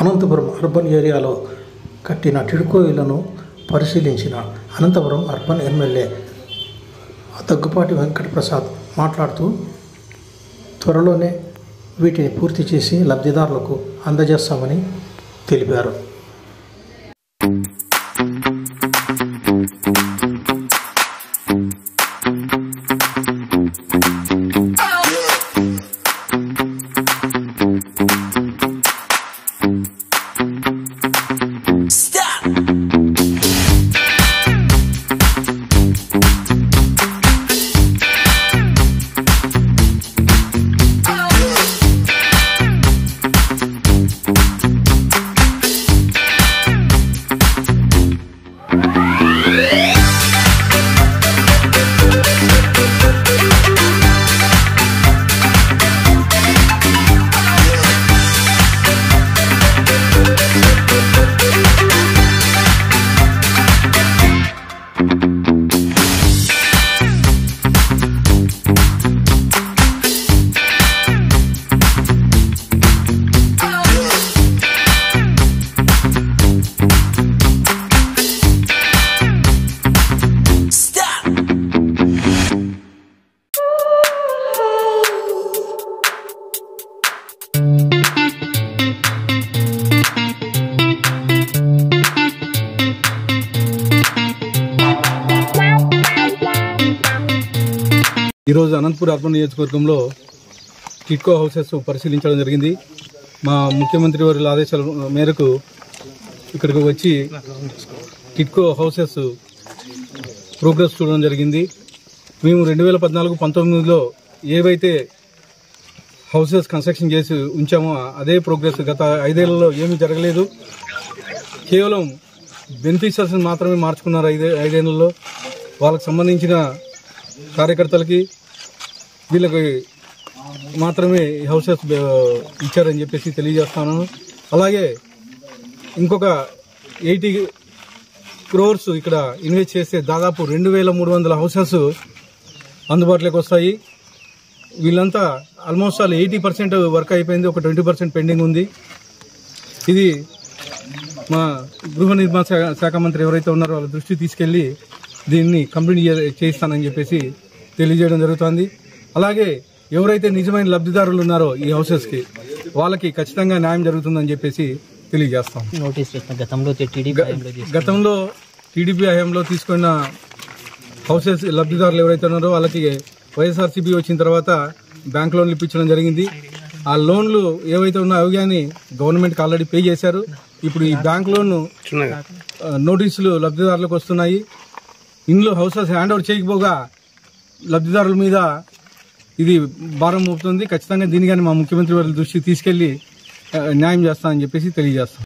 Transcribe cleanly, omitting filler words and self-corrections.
Anantapuram urban ఏరియాలో కట్టిన టిడ్కో ఇళ్లను పరిశీలించిన అనంతపురం అర్బన్ ఎమ్మెల్యే దగ్గుపాటి వెంకటప్రసాద్ మాట్లాడుతూ త్వరలోనే వీటిని పూర్తి చేసి లబ్ధిదారులకు అందజేస్తామని తెలిపారు. ఈరోజు అనంతపురం అర్బన్ నియోజకవర్గంలో టిడ్కో హౌసెస్ పరిశీలించడం జరిగింది. మా ముఖ్యమంత్రి వారి ఆదేశాల మేరకు ఇక్కడికి వచ్చి టిడ్కో హౌసెస్ ప్రోగ్రెస్ చూడడం జరిగింది. మేము 2014-19లో ఏవైతే హౌసెస్ కన్స్ట్రక్షన్ చేసి ఉంచామో అదే ప్రోగ్రెస్ గత 5 ఏళ్లలో ఏమీ జరగలేదు. కేవలం బెనిఫిషియర్స్ మాత్రమే మార్చుకున్నారు 5 ఏళ్లలో. వాళ్ళకి సంబంధించిన కార్యకర్తలకి వీళ్ళకి మాత్రమే హౌసెస్ ఇచ్చారని చెప్పేసి తెలియజేస్తాను. అలాగే ఇంకొక 80 crores ఇక్కడ ఇన్వెస్ట్ చేస్తే దాదాపు 2300 హౌసెస్ అందుబాటులోకి వస్తాయి. వీళ్ళంతా ఆల్మోస్ట్ 80% వర్క్ అయిపోయింది, ఒక 20% పెండింగ్ ఉంది. ఇది మా గృహ నిర్మాణ శాఖ మంత్రి ఎవరైతే ఉన్నారో వాళ్ళ దృష్టి తీసుకెళ్లి దీన్ని కంప్లీట్ చేయిస్తానని చెప్పేసి తెలియజేయడం జరుగుతుంది. అలాగే ఎవరైతే నిజమైన లబ్ధిదారులు ఉన్నారో ఈ హౌసెస్కి వాళ్ళకి ఖచ్చితంగా న్యాయం జరుగుతుందని చెప్పేసి తెలియజేస్తాం. గతంలో టీడీపీ హయాంలో తీసుకున్న హౌసెస్ లబ్ధిదారులు ఎవరైతే ఉన్నారో వాళ్ళకి వైఎస్ఆర్సీపీ వచ్చిన తర్వాత బ్యాంక్ లోన్లు ఇప్పించడం జరిగింది. ఆ లోన్లు ఏవైతే ఉన్నాయో అవి కానీ గవర్నమెంట్కి ఆల్రెడీ పే చేశారు. ఇప్పుడు ఈ బ్యాంక్ లోన్ నోటీసులు లబ్ధిదారులకు వస్తున్నాయి. ఇందులో హౌసెస్ హ్యాండ్ ఓవర్ చేయకపోగా లబ్ధిదారుల మీద ఇది భారం మోపుతుంది. ఖచ్చితంగా దీని కానీ మా ముఖ్యమంత్రి వారి దృష్టికి తీసుకెళ్లి న్యాయం చేస్తామని చెప్పేసి తెలియజేస్తాం.